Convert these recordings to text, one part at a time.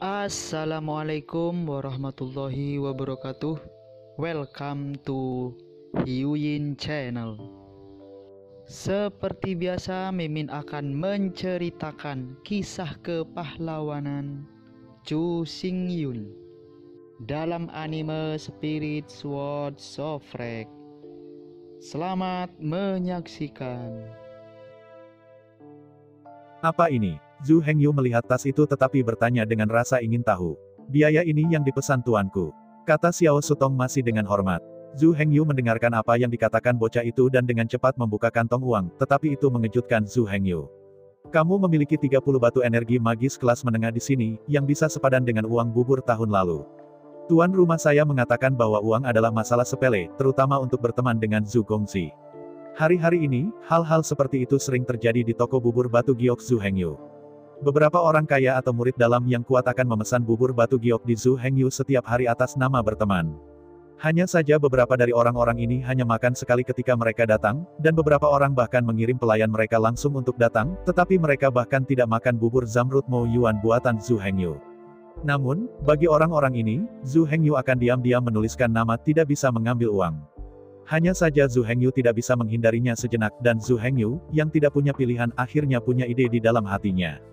Assalamualaikum warahmatullahi wabarakatuh. Welcome to Hyuyin Channel. Seperti biasa, Mimin akan menceritakan kisah kepahlawanan Chu Xingyun dalam anime Spirit Sword Sofrek. Selamat menyaksikan. Apa ini? Zhu Hengyu melihat tas itu tetapi bertanya dengan rasa ingin tahu. Biaya ini yang dipesan tuanku, kata Xiao Sutong masih dengan hormat. Zhu Hengyu mendengarkan apa yang dikatakan bocah itu dan dengan cepat membuka kantong uang, tetapi itu mengejutkan Zhu Hengyu. Kamu memiliki 30 batu energi magis kelas menengah di sini, yang bisa sepadan dengan uang bubur tahun lalu. Tuan rumah saya mengatakan bahwa uang adalah masalah sepele, terutama untuk berteman dengan Zhu Gongzi. Hari-hari ini, hal-hal seperti itu sering terjadi di toko bubur batu giok Zhu Hengyu. Beberapa orang kaya atau murid dalam yang kuat akan memesan bubur batu giok di Zhu Hengyu setiap hari atas nama berteman. Hanya saja beberapa dari orang-orang ini hanya makan sekali ketika mereka datang, dan beberapa orang bahkan mengirim pelayan mereka langsung untuk datang, tetapi mereka bahkan tidak makan bubur Zamrud Mo Yuan buatan Zhu Hengyu. Namun, bagi orang-orang ini, Zhu Hengyu akan diam-diam menuliskan nama tidak bisa mengambil uang. Hanya saja Zhu Hengyu tidak bisa menghindarinya sejenak dan Zhu Hengyu, yang tidak punya pilihan akhirnya punya ide di dalam hatinya.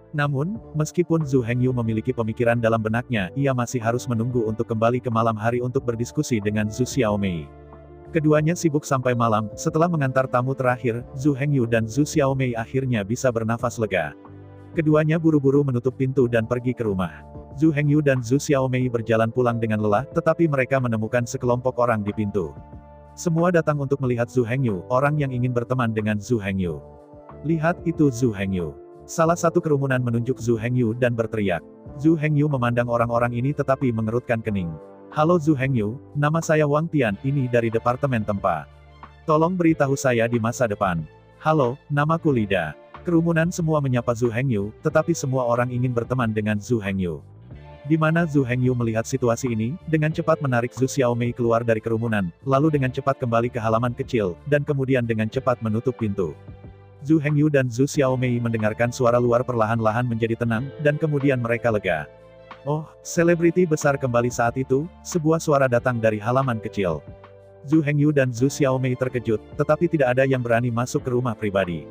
Namun, meskipun Zhu Hengyu memiliki pemikiran dalam benaknya, ia masih harus menunggu untuk kembali ke malam hari untuk berdiskusi dengan Zhu Xiaomei. Keduanya sibuk sampai malam, setelah mengantar tamu terakhir, Zhu Hengyu dan Zhu Xiaomei akhirnya bisa bernafas lega. Keduanya buru-buru menutup pintu dan pergi ke rumah. Zhu Hengyu dan Zhu Xiaomei berjalan pulang dengan lelah, tetapi mereka menemukan sekelompok orang di pintu. Semua datang untuk melihat Zhu Hengyu, orang yang ingin berteman dengan Zhu Hengyu. Lihat itu Zhu Hengyu. Salah satu kerumunan menunjuk Zhu Hengyu dan berteriak. Zhu Hengyu memandang orang-orang ini tetapi mengerutkan kening. Halo Zhu Hengyu, nama saya Wang Tian, ini dari Departemen Tempa. Tolong beritahu saya di masa depan. Halo, namaku Lida. Kerumunan semua menyapa Zhu Hengyu, tetapi semua orang ingin berteman dengan Zhu Hengyu. Di mana Zhu Hengyu melihat situasi ini, dengan cepat menarik Zhu Xiaomei keluar dari kerumunan, lalu dengan cepat kembali ke halaman kecil, dan kemudian dengan cepat menutup pintu. Zhu Hengyu dan Zhu Xiaomei mendengarkan suara luar perlahan-lahan menjadi tenang, dan kemudian mereka lega. Oh, selebriti besar kembali saat itu, sebuah suara datang dari halaman kecil. Zhu Hengyu dan Zhu Xiaomei terkejut, tetapi tidak ada yang berani masuk ke rumah pribadi.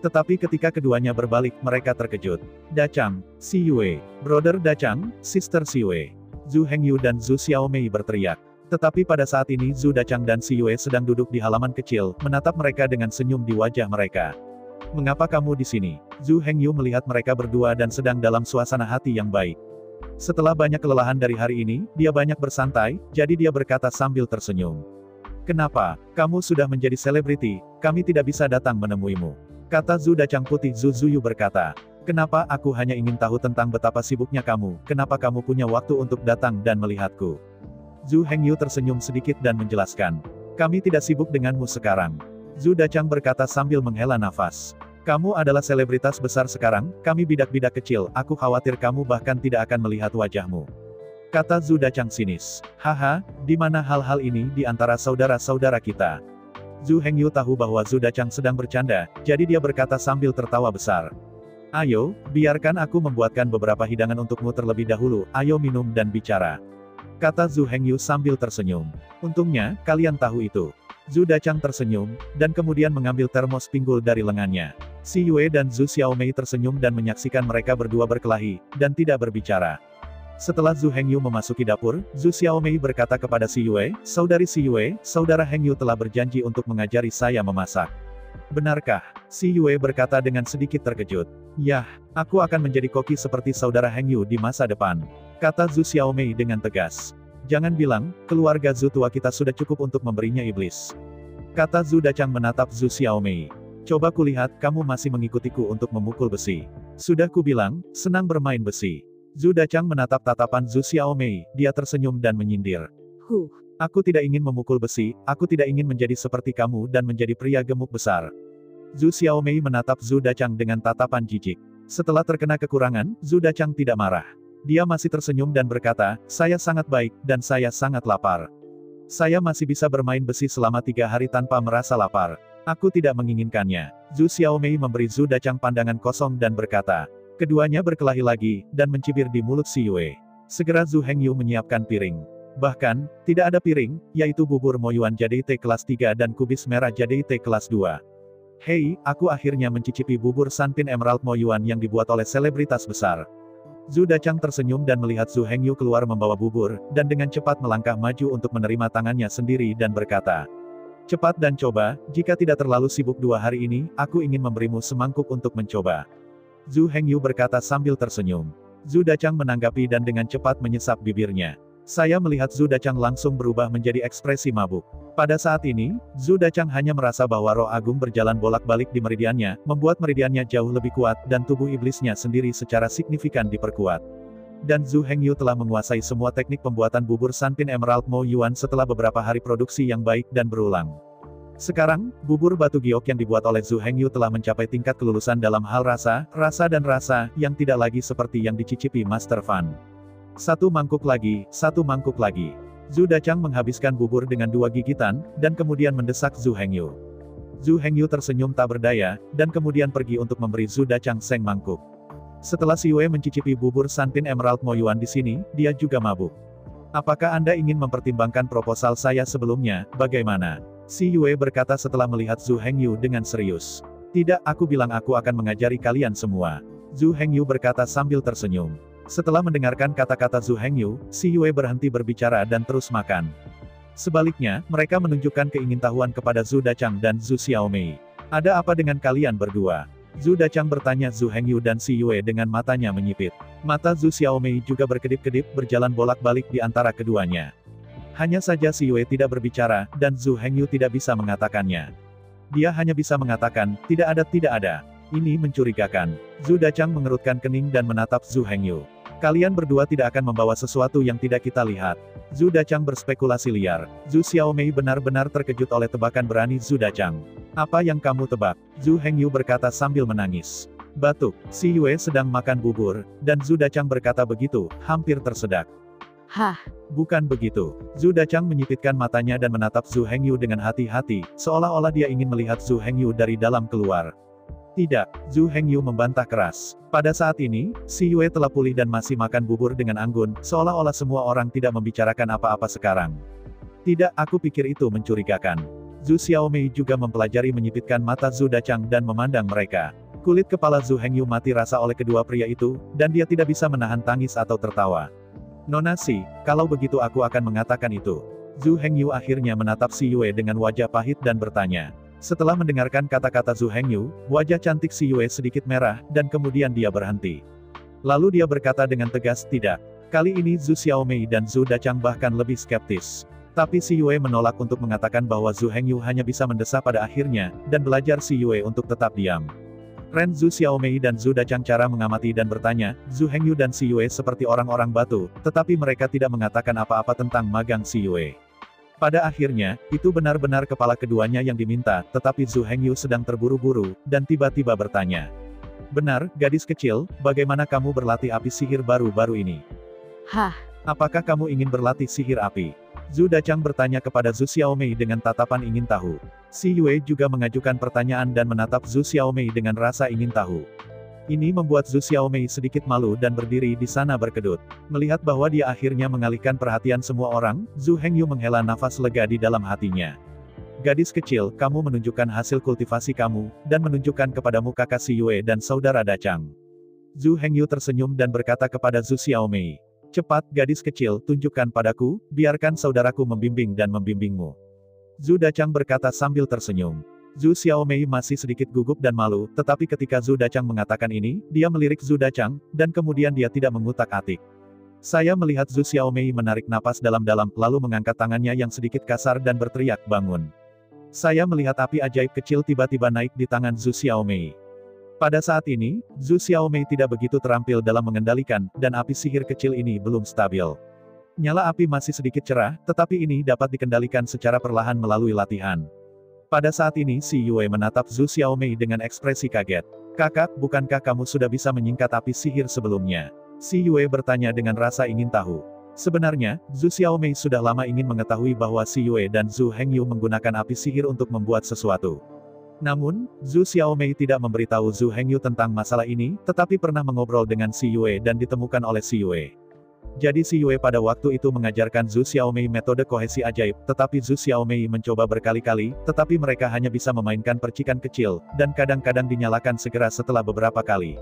Tetapi ketika keduanya berbalik, mereka terkejut. Dachang, Si Yue, Brother Dachang, Sister Si Yue. Zhu Hengyu dan Zhu Xiaomei berteriak. Tetapi pada saat ini Zhu Dachang dan Si Yue sedang duduk di halaman kecil, menatap mereka dengan senyum di wajah mereka. Mengapa kamu di sini? Zhu Hengyu melihat mereka berdua dan sedang dalam suasana hati yang baik. Setelah banyak kelelahan dari hari ini, dia banyak bersantai, jadi dia berkata sambil tersenyum. Kenapa? Kamu sudah menjadi selebriti, kami tidak bisa datang menemuimu. Kata Zhu Dachang putih. Zhu Zuyu berkata. Kenapa aku hanya ingin tahu tentang betapa sibuknya kamu, kenapa kamu punya waktu untuk datang dan melihatku? Zhu Hengyu tersenyum sedikit dan menjelaskan. Kami tidak sibuk denganmu sekarang. Zhu Dachang berkata sambil menghela nafas. Kamu adalah selebritas besar sekarang, kami bidak-bidak kecil, aku khawatir kamu bahkan tidak akan melihat wajahmu. Kata Zhu Dachang sinis. Haha, di mana hal-hal ini di antara saudara-saudara kita? Zhu Hengyu tahu bahwa Zhu Dachang sedang bercanda, jadi dia berkata sambil tertawa besar. Ayo, biarkan aku membuatkan beberapa hidangan untukmu terlebih dahulu, ayo minum dan bicara. Kata Zhu Hengyu sambil tersenyum. Untungnya, kalian tahu itu. Zhu Dachang tersenyum, dan kemudian mengambil termos pinggul dari lengannya. Si Yue dan Zhu Xiaomei tersenyum dan menyaksikan mereka berdua berkelahi, dan tidak berbicara. Setelah Zhu Hengyu memasuki dapur, Zhu Xiaomei berkata kepada Si Yue, Saudari Si Yue, Saudara Hengyu telah berjanji untuk mengajari saya memasak. Benarkah? Si Yue berkata dengan sedikit terkejut. Yah, aku akan menjadi koki seperti Saudara Hengyu di masa depan. Kata Zhu Xiaomei dengan tegas. Jangan bilang, keluarga Zhu tua kita sudah cukup untuk memberinya iblis. Kata Zhu Dachang menatap Zhu Xiaomei. Coba kulihat, kamu masih mengikutiku untuk memukul besi. Sudah kubilang, senang bermain besi. Zhu Dachang menatap tatapan Zhu Xiaomei, dia tersenyum dan menyindir. Aku tidak ingin memukul besi, aku tidak ingin menjadi seperti kamu dan menjadi pria gemuk besar. Zhu Xiaomei menatap Zhu Dachang dengan tatapan jijik. Setelah terkena kekurangan, Zhu Dachang tidak marah. Dia masih tersenyum dan berkata, saya sangat baik, dan saya sangat lapar. Saya masih bisa bermain besi selama 3 hari tanpa merasa lapar. Aku tidak menginginkannya. Zhu Xiaomei memberi Zhu Dachang pandangan kosong dan berkata, Keduanya berkelahi lagi, dan mencibir di mulut si Yue. Segera Zhu Hengyu menyiapkan piring. Bahkan, tidak ada piring, yaitu bubur Moyuan JDT kelas 3 dan kubis merah JDT kelas 2. Hei, aku akhirnya mencicipi bubur Sanpin Emerald Moyuan yang dibuat oleh selebritas besar. Zhu Dachang tersenyum dan melihat Zhu Hengyu keluar membawa bubur, dan dengan cepat melangkah maju untuk menerima tangannya sendiri dan berkata, "Cepat dan coba, jika tidak terlalu sibuk 2 hari ini, aku ingin memberimu semangkuk untuk mencoba." Zhu Hengyu berkata sambil tersenyum. Zhu Dachang menanggapi dan dengan cepat menyesap bibirnya. Saya melihat Zhu Dachang langsung berubah menjadi ekspresi mabuk. Pada saat ini, Zhu Dachang hanya merasa bahwa roh agung berjalan bolak-balik di meridiannya, membuat meridiannya jauh lebih kuat, dan tubuh iblisnya sendiri secara signifikan diperkuat. Dan Zhu Hengyu telah menguasai semua teknik pembuatan bubur Sanpin Emerald Mo Yuan setelah beberapa hari produksi yang baik dan berulang. Sekarang, bubur batu giok yang dibuat oleh Zhu Hengyu telah mencapai tingkat kelulusan dalam hal rasa yang tidak lagi seperti yang dicicipi Master Fan. Satu mangkuk lagi. Zhu Dachang menghabiskan bubur dengan 2 gigitan, dan kemudian mendesak Zhu Hengyu. Zhu Hengyu tersenyum tak berdaya, dan kemudian pergi untuk memberi Zhu Dachang seng mangkuk. Setelah si Yue mencicipi bubur Sanpin Emerald Mo Yuan di sini, dia juga mabuk. Apakah Anda ingin mempertimbangkan proposal saya sebelumnya, bagaimana? Si Yue berkata setelah melihat Zhu Hengyu dengan serius. Tidak, aku bilang aku akan mengajari kalian semua. Zhu Hengyu berkata sambil tersenyum. Setelah mendengarkan kata-kata Zhu Hengyu, si Yue berhenti berbicara dan terus makan. Sebaliknya, mereka menunjukkan keingintahuan kepada Zhu Dachang dan Zhu Xiaomei. Ada apa dengan kalian berdua? Zhu Dachang bertanya Zhu Hengyu dan si Yue dengan matanya menyipit. Mata Zhu Xiaomei juga berkedip-kedip berjalan bolak-balik di antara keduanya. Hanya saja si Yue tidak berbicara, dan Zhu Hengyu tidak bisa mengatakannya. Dia hanya bisa mengatakan, tidak ada. Ini mencurigakan. Zhu Dachang mengerutkan kening dan menatap Zhu Hengyu. Kalian berdua tidak akan membawa sesuatu yang tidak kita lihat. Zhu Dachang berspekulasi liar. Zhu Xiaomei benar-benar terkejut oleh tebakan berani Zhu Dachang. Apa yang kamu tebak? Zhu Hengyu berkata sambil menangis. Batuk. Si Yue sedang makan bubur, dan Zhu Dachang berkata begitu, hampir tersedak. Hah, Bukan begitu. Zhu Dachang menyipitkan matanya dan menatap Zhu Hengyu dengan hati-hati, seolah-olah dia ingin melihat Zhu Hengyu dari dalam keluar. Tidak, Zhu Hengyu membantah keras. Pada saat ini, si Yue telah pulih dan masih makan bubur dengan anggun, seolah-olah semua orang tidak membicarakan apa-apa sekarang. Tidak, aku pikir itu mencurigakan. Zhu Xiaomei juga mempelajari menyipitkan mata Zhu Dachang dan memandang mereka. Kulit kepala Zhu Hengyu mati rasa oleh kedua pria itu, dan dia tidak bisa menahan tangis atau tertawa. Nona Si, kalau begitu aku akan mengatakan itu. Zhu Hengyu akhirnya menatap si Yue dengan wajah pahit dan bertanya. Setelah mendengarkan kata-kata Zhu Hengyu, wajah cantik si Yue sedikit merah, dan kemudian dia berhenti. Lalu dia berkata dengan tegas, tidak. Kali ini Zhu Xiaomei dan Zhu Dachang bahkan lebih skeptis. Tapi si Yue menolak untuk mengatakan bahwa Zhu Hengyu hanya bisa mendesak pada akhirnya, dan belajar si Yue untuk tetap diam. Ren Zhu Xiaomei dan Zhu Dachang cara mengamati dan bertanya, Zhu Hengyu dan si Yue seperti orang-orang batu, tetapi mereka tidak mengatakan apa-apa tentang magang si Yue. Pada akhirnya, itu benar-benar kepala keduanya yang diminta, tetapi Zhu Hengyu sedang terburu-buru, dan tiba-tiba bertanya. Benar, gadis kecil, bagaimana kamu berlatih api sihir baru-baru ini? hah, Apakah kamu ingin berlatih sihir api? Zhu Dachang bertanya kepada Zhu Xiaomei dengan tatapan ingin tahu. Si Yue juga mengajukan pertanyaan dan menatap Zhu Xiaomei dengan rasa ingin tahu. Ini membuat Zhu Xiaomei sedikit malu dan berdiri di sana berkedut. Melihat bahwa dia akhirnya mengalihkan perhatian semua orang, Zhu Hengyu menghela nafas lega di dalam hatinya. Gadis kecil, kamu menunjukkan hasil kultivasi kamu, dan menunjukkan kepadamu kakak si Yue dan saudara Dachang. Zhu Hengyu tersenyum dan berkata kepada Zhu Xiaomei. Cepat, gadis kecil, tunjukkan padaku, biarkan saudaraku membimbing dan membimbingmu. Zhu Dachang berkata sambil tersenyum. Zhu Xiaomei masih sedikit gugup dan malu, tetapi ketika Zhu Dachang mengatakan ini, dia melirik Zhu Dachang, dan kemudian dia tidak mengutak-atik. Saya melihat Zhu Xiaomei menarik napas dalam-dalam, lalu mengangkat tangannya yang sedikit kasar dan berteriak, bangun. Saya melihat api ajaib kecil tiba-tiba naik di tangan Zhu Xiaomei. Pada saat ini, Zhu Xiaomei tidak begitu terampil dalam mengendalikan, dan api sihir kecil ini belum stabil. Nyala api masih sedikit cerah, tetapi ini dapat dikendalikan secara perlahan melalui latihan. Pada saat ini si Yue menatap Zhu Xiaomei dengan ekspresi kaget. Kakak, bukankah kamu sudah bisa menyingkat api sihir sebelumnya? Si Yue bertanya dengan rasa ingin tahu. Sebenarnya, Zhu Xiaomei sudah lama ingin mengetahui bahwa si Yue dan Zhu Hengyu menggunakan api sihir untuk membuat sesuatu. Namun, Zhu Xiaomei tidak memberitahu Zhu Hengyu tentang masalah ini, tetapi pernah mengobrol dengan Si Yue dan ditemukan oleh Si Yue. Jadi Si Yue pada waktu itu mengajarkan Zhu Xiaomei metode kohesi ajaib, tetapi Zhu Xiaomei mencoba berkali-kali, tetapi mereka hanya bisa memainkan percikan kecil, dan kadang-kadang dinyalakan segera setelah beberapa kali.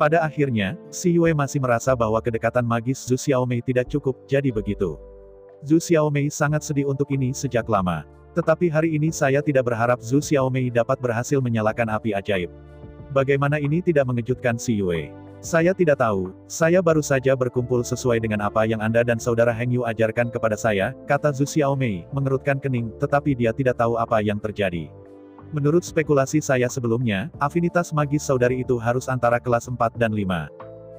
Pada akhirnya, Si Yue masih merasa bahwa kedekatan magis Zhu Xiaomei tidak cukup, jadi begitu. Zhu Xiaomei sangat sedih untuk ini sejak lama. Tetapi hari ini saya tidak berharap Zhu Xiaomei dapat berhasil menyalakan api ajaib. Bagaimana ini tidak mengejutkan Si Yue? Saya tidak tahu, saya baru saja berkumpul sesuai dengan apa yang Anda dan saudara Hengyu ajarkan kepada saya, kata Zhu Xiaomei, mengerutkan kening, tetapi dia tidak tahu apa yang terjadi. Menurut spekulasi saya sebelumnya, afinitas magis saudari itu harus antara kelas 4 dan 5.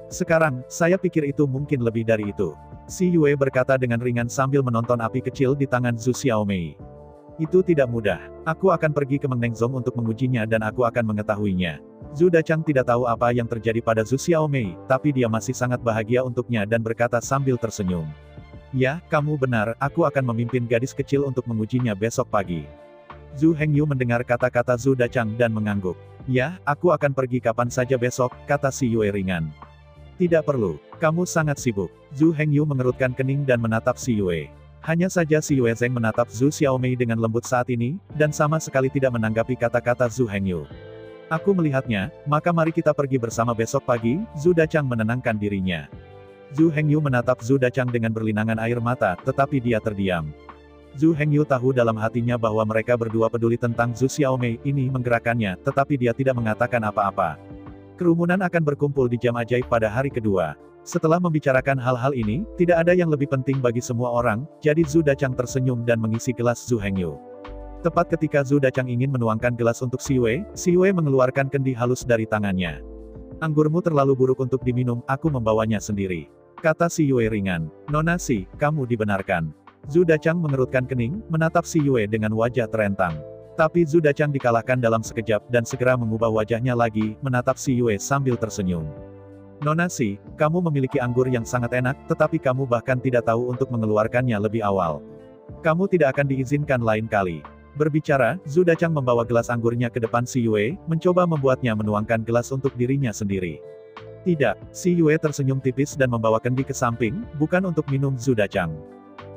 Sekarang, saya pikir itu mungkin lebih dari itu. Si Yue berkata dengan ringan sambil menonton api kecil di tangan Zhu Xiaomei. Itu tidak mudah. Aku akan pergi ke Mengnengzong untuk mengujinya dan aku akan mengetahuinya. Zhu Dachang tidak tahu apa yang terjadi pada Zhu Xiaomei, tapi dia masih sangat bahagia untuknya dan berkata sambil tersenyum. Ya, kamu benar, aku akan memimpin gadis kecil untuk mengujinya besok pagi. Zhu Hengyu mendengar kata-kata Zhu Dachang dan mengangguk. Ya, aku akan pergi kapan saja besok, kata Si Yue ringan. Tidak perlu, kamu sangat sibuk. Zhu Hengyu mengerutkan kening dan menatap Si Yue. Hanya saja Si Yue Zeng menatap Zhu Xiaomei dengan lembut saat ini, dan sama sekali tidak menanggapi kata-kata Zhu Hengyu. Aku melihatnya, maka mari kita pergi bersama besok pagi, Zhu Dachang menenangkan dirinya. Zhu Hengyu menatap Zhu Dachang dengan berlinangan air mata, tetapi dia terdiam. Zhu Hengyu tahu dalam hatinya bahwa mereka berdua peduli tentang Zhu Xiaomei, ini menggerakkannya, tetapi dia tidak mengatakan apa-apa. Kerumunan akan berkumpul di jam ajaib pada hari kedua. Setelah membicarakan hal-hal ini, tidak ada yang lebih penting bagi semua orang, jadi Zhu Dachang tersenyum dan mengisi gelas Zhu Hengyu. Tepat ketika Zhu Dachang ingin menuangkan gelas untuk Si Yue mengeluarkan kendi halus dari tangannya. Anggurmu terlalu buruk untuk diminum, aku membawanya sendiri. Kata Si Yue ringan. Nona Si, kamu dibenarkan. Zhu Dachang mengerutkan kening, menatap Si Yue dengan wajah terentang. Tapi Zhu Dachang dikalahkan dalam sekejap dan segera mengubah wajahnya lagi, menatap Si Yue sambil tersenyum. Nona Si, kamu memiliki anggur yang sangat enak, tetapi kamu bahkan tidak tahu untuk mengeluarkannya lebih awal. Kamu tidak akan diizinkan lain kali. Berbicara, Zhu Dachang membawa gelas anggurnya ke depan Si Yue, mencoba membuatnya menuangkan gelas untuk dirinya sendiri. Tidak, Si Yue tersenyum tipis dan membawa kendi ke samping, bukan untuk minum Zhu Dachang.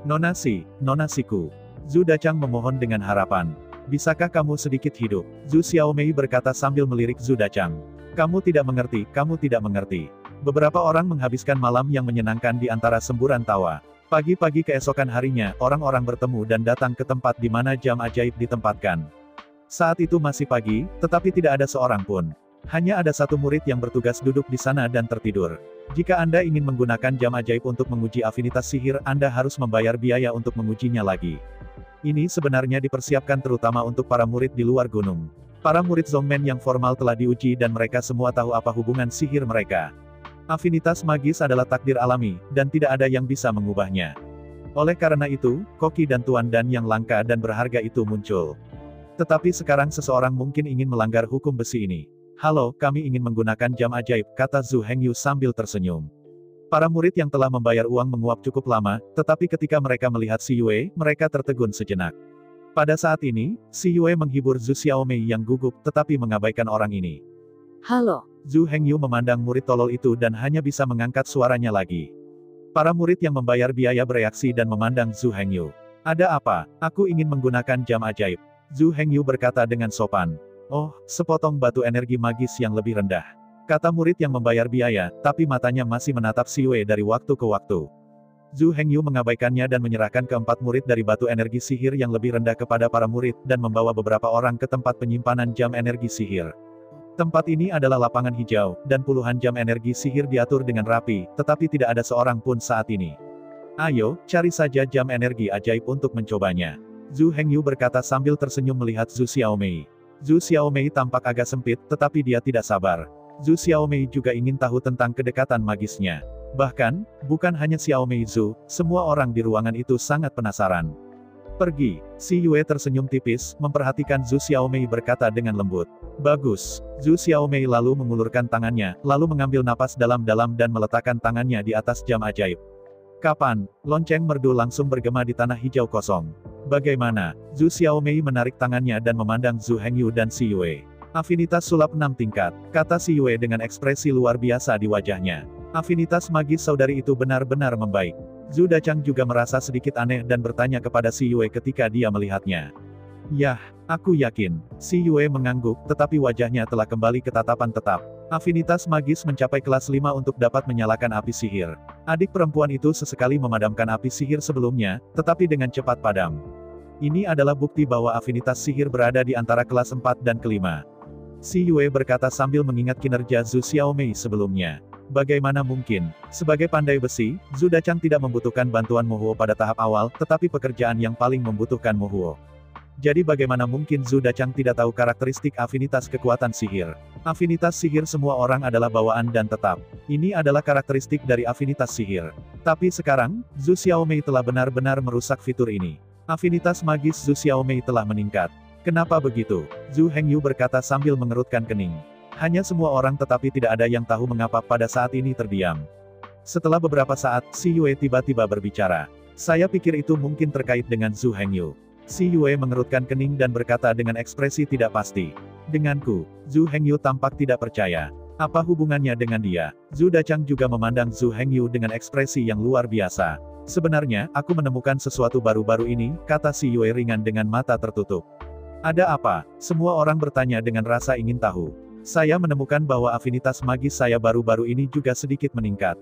Nona Siku. Zhu Dachang memohon dengan harapan. Bisakah kamu sedikit hidup? Zhu Xiaomei berkata sambil melirik Zhu Dachang. Kamu tidak mengerti, kamu tidak mengerti. Beberapa orang menghabiskan malam yang menyenangkan di antara semburan tawa. Pagi-pagi keesokan harinya, orang-orang bertemu dan datang ke tempat di mana jam ajaib ditempatkan. Saat itu masih pagi, tetapi tidak ada seorang pun. Hanya ada satu murid yang bertugas duduk di sana dan tertidur. Jika Anda ingin menggunakan jam ajaib untuk menguji afinitas sihir, Anda harus membayar biaya untuk mengujinya lagi. Ini sebenarnya dipersiapkan terutama untuk para murid di luar gunung. Para murid Zongmen yang formal telah diuji dan mereka semua tahu apa hubungan sihir mereka. Afinitas magis adalah takdir alami, dan tidak ada yang bisa mengubahnya. Oleh karena itu, koki dan tuan dan yang langka dan berharga itu muncul. Tetapi sekarang seseorang mungkin ingin melanggar hukum besi ini. Halo, kami ingin menggunakan jam ajaib, kata Zhu Hengyu sambil tersenyum. Para murid yang telah membayar uang menguap cukup lama, tetapi ketika mereka melihat Si Yue, mereka tertegun sejenak. Pada saat ini, Si Yue menghibur Zhu Xiaomei yang gugup, tetapi mengabaikan orang ini. Halo. Zhu Hengyu memandang murid tolol itu dan hanya bisa mengangkat suaranya lagi. Para murid yang membayar biaya bereaksi dan memandang Zhu Hengyu. Ada apa? Aku ingin menggunakan jam ajaib. Zhu Hengyu berkata dengan sopan. Oh, sepotong batu energi magis yang lebih rendah. Kata murid yang membayar biaya, tapi matanya masih menatap Si Yue dari waktu ke waktu. Zhu Hengyu mengabaikannya dan menyerahkan keempat murid dari batu energi sihir yang lebih rendah kepada para murid, dan membawa beberapa orang ke tempat penyimpanan jam energi sihir. Tempat ini adalah lapangan hijau, dan puluhan jam energi sihir diatur dengan rapi, tetapi tidak ada seorang pun saat ini. Ayo, cari saja jam energi ajaib untuk mencobanya. Zhu Hengyu berkata sambil tersenyum melihat Zhu Xiaomei. Zhu Xiaomei tampak agak sempit, tetapi dia tidak sabar. Zhu Xiaomei juga ingin tahu tentang kedekatan magisnya. Bahkan, bukan hanya Xiaomei Zhu, semua orang di ruangan itu sangat penasaran. Pergi. Si Yue tersenyum tipis, memperhatikan Zhu Xiaomei berkata dengan lembut. Bagus. Zhu Xiaomei lalu mengulurkan tangannya, lalu mengambil napas dalam-dalam dan meletakkan tangannya di atas jam ajaib. Kapan? Lonceng merdu langsung bergema di tanah hijau kosong. Bagaimana? Zhu Xiaomei menarik tangannya dan memandang Zhu Hengyu dan Si Yue. Afinitas sulap 6 tingkat, kata Si Yue dengan ekspresi luar biasa di wajahnya. Afinitas magis saudari itu benar-benar membaik. Zhu Dachang juga merasa sedikit aneh dan bertanya kepada Si Yue ketika dia melihatnya. Yah, aku yakin. Si Yue mengangguk, tetapi wajahnya telah kembali ke tatapan tetap. Afinitas magis mencapai kelas 5 untuk dapat menyalakan api sihir. Adik perempuan itu sesekali memadamkan api sihir sebelumnya, tetapi dengan cepat padam. Ini adalah bukti bahwa afinitas sihir berada di antara kelas 4 dan ke-5. Si Yue berkata sambil mengingat kinerja Zhu Xiaomei sebelumnya. Bagaimana mungkin? Sebagai pandai besi, Zhu Dachang tidak membutuhkan bantuan Mo Huo pada tahap awal, tetapi pekerjaan yang paling membutuhkan Mo Huo. Jadi bagaimana mungkin Zhu Dachang tidak tahu karakteristik afinitas kekuatan sihir? Afinitas sihir semua orang adalah bawaan dan tetap. Ini adalah karakteristik dari afinitas sihir. Tapi sekarang, Zhu Xiaomei telah benar-benar merusak fitur ini. Afinitas magis Zhu Xiaomei telah meningkat. Kenapa begitu? Zhu Hengyu berkata sambil mengerutkan kening. Hanya semua orang tetapi tidak ada yang tahu mengapa pada saat ini terdiam. Setelah beberapa saat, Si Yue tiba-tiba berbicara. Saya pikir itu mungkin terkait dengan Zhu Hengyu. Si Yue mengerutkan kening dan berkata dengan ekspresi tidak pasti. Denganku, Zhu Hengyu tampak tidak percaya. Apa hubungannya dengan dia? Zhu Dachang juga memandang Zhu Hengyu dengan ekspresi yang luar biasa. Sebenarnya, aku menemukan sesuatu baru-baru ini, kata Si Yue ringan dengan mata tertutup. Ada apa? Semua orang bertanya dengan rasa ingin tahu. Saya menemukan bahwa afinitas magis saya baru-baru ini juga sedikit meningkat.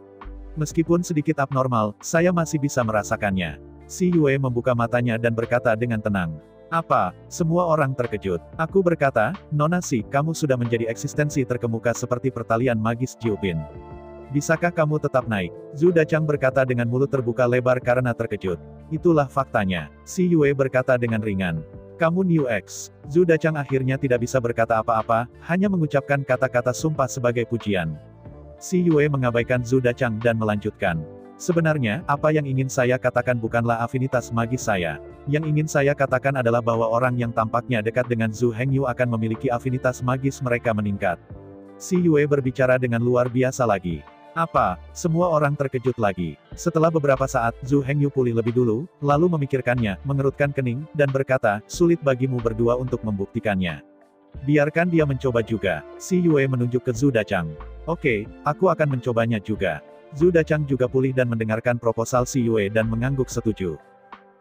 Meskipun sedikit abnormal, saya masih bisa merasakannya. Si Yue membuka matanya dan berkata dengan tenang. Apa? Semua orang terkejut. Aku berkata, Nona Si, kamu sudah menjadi eksistensi terkemuka seperti pertalian magis Jiupin. Bisakah kamu tetap naik? Zhu Dachang berkata dengan mulut terbuka lebar karena terkejut. Itulah faktanya. Si Yue berkata dengan ringan. Kamu New X. Zhu Dachang akhirnya tidak bisa berkata apa-apa, hanya mengucapkan kata-kata sumpah sebagai pujian. Si Yue mengabaikan Zhu Dachang dan melanjutkan. Sebenarnya, apa yang ingin saya katakan bukanlah afinitas magis saya. Yang ingin saya katakan adalah bahwa orang yang tampaknya dekat dengan Zhu Hengyu akan memiliki afinitas magis mereka meningkat. Si Yue berbicara dengan luar biasa lagi. Apa? Semua orang terkejut lagi. Setelah beberapa saat, Zhu Hengyu pulih lebih dulu, lalu memikirkannya, mengerutkan kening, dan berkata, sulit bagimu berdua untuk membuktikannya. Biarkan dia mencoba juga. Si Yue menunjuk ke Zhu Dachang. Oke, aku akan mencobanya juga. Zhu Dachang juga pulih dan mendengarkan proposal Si Yue dan mengangguk setuju.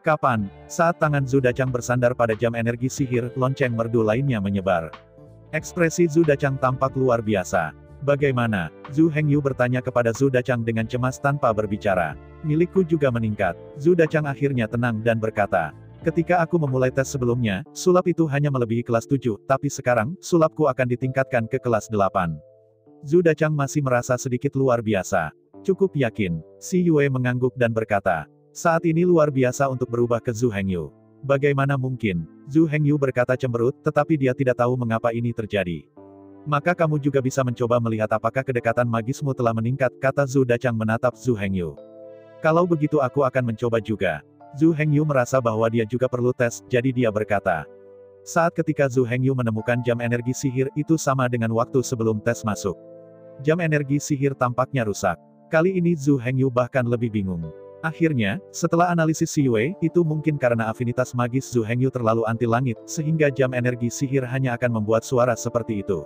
Kapan? Saat tangan Zhu Dachang bersandar pada jam energi sihir, lonceng merdu lainnya menyebar. Ekspresi Zhu Dachang tampak luar biasa. Bagaimana? Zhu Hengyu bertanya kepada Zhu Dachang dengan cemas tanpa berbicara. Milikku juga meningkat. Zhu Dachang akhirnya tenang dan berkata. Ketika aku memulai tes sebelumnya, sulap itu hanya melebihi kelas 7, tapi sekarang, sulapku akan ditingkatkan ke kelas 8. Zhu Dachang masih merasa sedikit luar biasa. Cukup yakin. Si Yue mengangguk dan berkata. Saat ini luar biasa untuk berubah ke Zhu Hengyu. Bagaimana mungkin? Zhu Hengyu berkata cemberut, tetapi dia tidak tahu mengapa ini terjadi. Maka kamu juga bisa mencoba melihat apakah kedekatan magismu telah meningkat, kata Zhu Dachang menatap Zhu Hengyu. Kalau begitu aku akan mencoba juga. Zhu Hengyu merasa bahwa dia juga perlu tes, jadi dia berkata. Saat ketika Zhu Hengyu menemukan jam energi sihir itu sama dengan waktu sebelum tes masuk. Jam energi sihir tampaknya rusak. Kali ini Zhu Hengyu bahkan lebih bingung. Akhirnya, setelah analisis Si Yue, itu mungkin karena afinitas magis Zhu Hengyu terlalu anti langit, sehingga jam energi sihir hanya akan membuat suara seperti itu.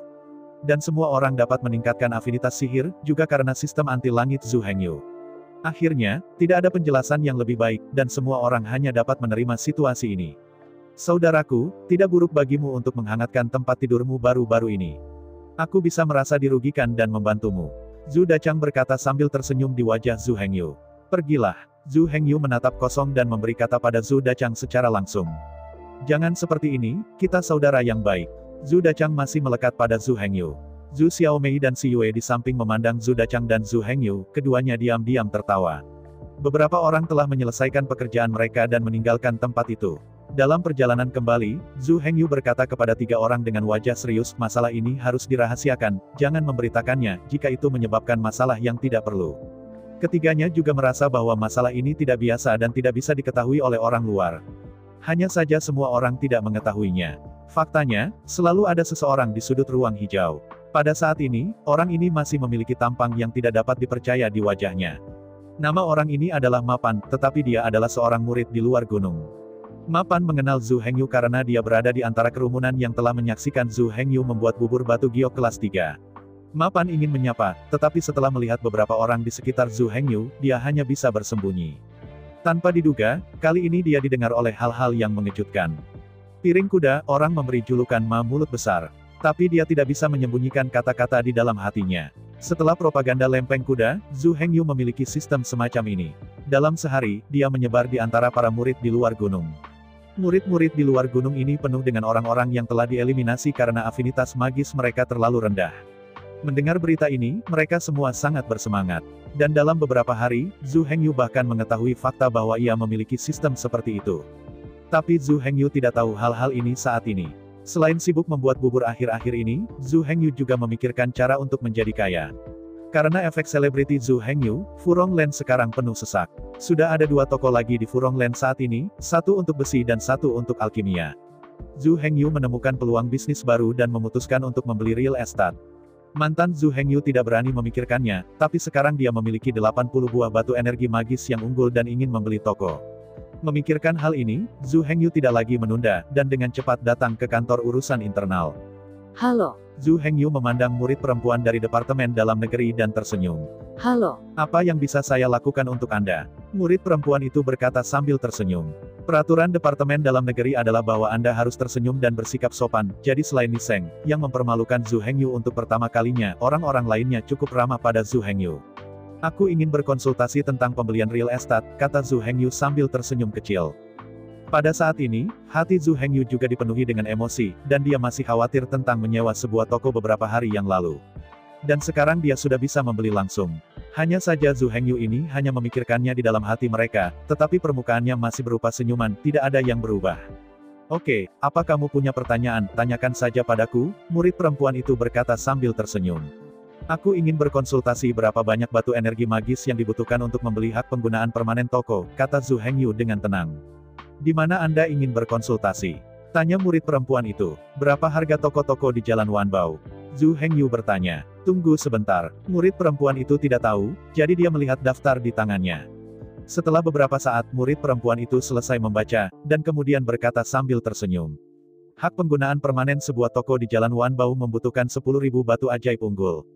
Dan semua orang dapat meningkatkan afinitas sihir, juga karena sistem anti langit Zhu Hengyu. Akhirnya, tidak ada penjelasan yang lebih baik, dan semua orang hanya dapat menerima situasi ini. Saudaraku, tidak buruk bagimu untuk menghangatkan tempat tidurmu baru-baru ini. Aku bisa merasa dirugikan dan membantumu. Zhu Dachang berkata sambil tersenyum di wajah Zhu Hengyu. Pergilah. Zhu Hengyu menatap kosong dan memberi kata pada Zhu Dachang secara langsung. Jangan seperti ini, kita saudara yang baik. Zhu Dachang masih melekat pada Zhu Hengyu. Zhu Xiaomei dan Si Yue di samping memandang Zhu Dachang dan Zhu Hengyu, keduanya diam-diam tertawa. Beberapa orang telah menyelesaikan pekerjaan mereka dan meninggalkan tempat itu. Dalam perjalanan kembali, Zhu Hengyu berkata kepada 3 orang dengan wajah serius, masalah ini harus dirahasiakan, jangan memberitakannya, jika itu menyebabkan masalah yang tidak perlu. Ketiganya juga merasa bahwa masalah ini tidak biasa dan tidak bisa diketahui oleh orang luar. Hanya saja semua orang tidak mengetahuinya. Faktanya, selalu ada seseorang di sudut ruang hijau. Pada saat ini, orang ini masih memiliki tampang yang tidak dapat dipercaya di wajahnya. Nama orang ini adalah Mapan, tetapi dia adalah seorang murid di luar gunung. Mapan mengenal Zhu Hengyu karena dia berada di antara kerumunan yang telah menyaksikan Zhu Hengyu membuat bubur batu giok kelas 3. Mapan ingin menyapa, tetapi setelah melihat beberapa orang di sekitar Zhu Hengyu, dia hanya bisa bersembunyi. Tanpa diduga, kali ini dia didengar oleh hal-hal yang mengejutkan. Piring kuda, orang memberi julukan Ma mulut besar. Tapi dia tidak bisa menyembunyikan kata-kata di dalam hatinya. Setelah propaganda lempeng kuda, Zhu Hengyu memiliki sistem semacam ini. Dalam sehari, dia menyebar di antara para murid di luar gunung. Murid-murid di luar gunung ini penuh dengan orang-orang yang telah dieliminasi karena afinitas magis mereka terlalu rendah. Mendengar berita ini, mereka semua sangat bersemangat. Dan dalam beberapa hari, Zhu Hengyu bahkan mengetahui fakta bahwa ia memiliki sistem seperti itu. Tapi Zhu Hengyu tidak tahu hal-hal ini saat ini. Selain sibuk membuat bubur akhir-akhir ini, Zhu Hengyu juga memikirkan cara untuk menjadi kaya. Karena efek selebriti Zhu Hengyu, Furong Land sekarang penuh sesak. Sudah ada 2 toko lagi di Furong Land saat ini, 1 untuk besi dan 1 untuk alkimia. Zhu Hengyu menemukan peluang bisnis baru dan memutuskan untuk membeli real estate. Mantan Zhu Hengyu tidak berani memikirkannya, tapi sekarang dia memiliki 80 buah batu energi magis yang unggul dan ingin membeli toko. Memikirkan hal ini, Zhu Hengyu tidak lagi menunda, dan dengan cepat datang ke kantor urusan internal. Halo. Zhu Hengyu memandang murid perempuan dari Departemen Dalam Negeri dan tersenyum. Halo. Apa yang bisa saya lakukan untuk Anda? Murid perempuan itu berkata sambil tersenyum. Peraturan Departemen Dalam Negeri adalah bahwa Anda harus tersenyum dan bersikap sopan, jadi selain Niseng, yang mempermalukan Zhu Hengyu untuk pertama kalinya, orang-orang lainnya cukup ramah pada Zhu Hengyu. Aku ingin berkonsultasi tentang pembelian real estate, kata Zhu Hengyu sambil tersenyum kecil. Pada saat ini, hati Zhu Hengyu juga dipenuhi dengan emosi, dan dia masih khawatir tentang menyewa sebuah toko beberapa hari yang lalu. Dan sekarang dia sudah bisa membeli langsung. Hanya saja Zhu Hengyu ini hanya memikirkannya di dalam hati mereka, tetapi permukaannya masih berupa senyuman, tidak ada yang berubah. Oke, apa kamu punya pertanyaan, tanyakan saja padaku, murid perempuan itu berkata sambil tersenyum. Aku ingin berkonsultasi berapa banyak batu energi magis yang dibutuhkan untuk membeli hak penggunaan permanen toko, kata Zhu Hengyu dengan tenang. Di mana Anda ingin berkonsultasi? Tanya murid perempuan itu. Berapa harga toko-toko di Jalan Wanbao? Zhu Hengyu bertanya. Tunggu sebentar. Murid perempuan itu tidak tahu, jadi dia melihat daftar di tangannya. Setelah beberapa saat, murid perempuan itu selesai membaca, dan kemudian berkata sambil tersenyum. Hak penggunaan permanen sebuah toko di Jalan Wanbao membutuhkan 10.000 batu ajaib unggul.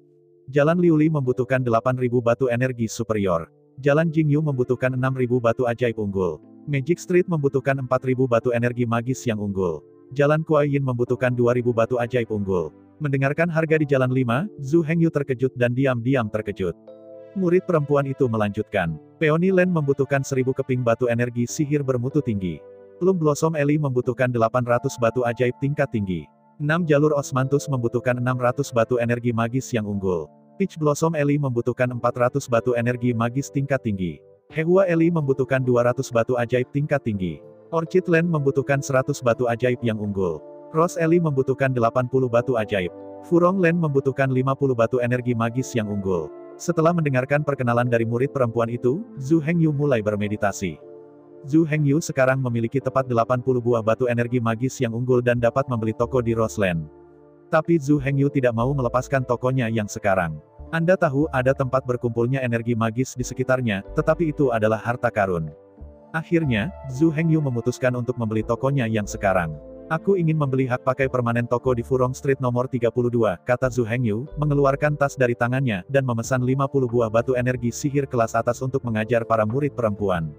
Jalan Liuli membutuhkan 8.000 batu energi superior. Jalan Jingyu membutuhkan 6.000 batu ajaib unggul. Magic Street membutuhkan 4.000 batu energi magis yang unggul. Jalan Kuayin membutuhkan 2.000 batu ajaib unggul. Mendengarkan harga di Jalan 5, Zhu Hengyu terkejut dan diam-diam terkejut. Murid perempuan itu melanjutkan. Peony Land membutuhkan 1.000 keping batu energi sihir bermutu tinggi. Plum Blossom Alley membutuhkan 800 batu ajaib tingkat tinggi. 6 jalur Osmanthus membutuhkan 600 batu energi magis yang unggul. Peach Blossom Alley membutuhkan 400 batu energi magis tingkat tinggi. Hehua Alley membutuhkan 200 batu ajaib tingkat tinggi. Orchid Land membutuhkan 100 batu ajaib yang unggul. Rose Alley membutuhkan 80 batu ajaib. Furong Land membutuhkan 50 batu energi magis yang unggul. Setelah mendengarkan perkenalan dari murid perempuan itu, Zhu Hengyu mulai bermeditasi. Zhu Hengyu sekarang memiliki tepat 80 buah batu energi magis yang unggul dan dapat membeli toko di Rose Land. Tapi Zhu Hengyu tidak mau melepaskan tokonya yang sekarang. Anda tahu ada tempat berkumpulnya energi magis di sekitarnya, tetapi itu adalah harta karun. Akhirnya, Zhu Hengyu memutuskan untuk membeli tokonya yang sekarang. Aku ingin membeli hak pakai permanen toko di Furong Street nomor 32, kata Zhu Hengyu, mengeluarkan tas dari tangannya, dan memesan 50 buah batu energi sihir kelas atas untuk mengajar para murid perempuan.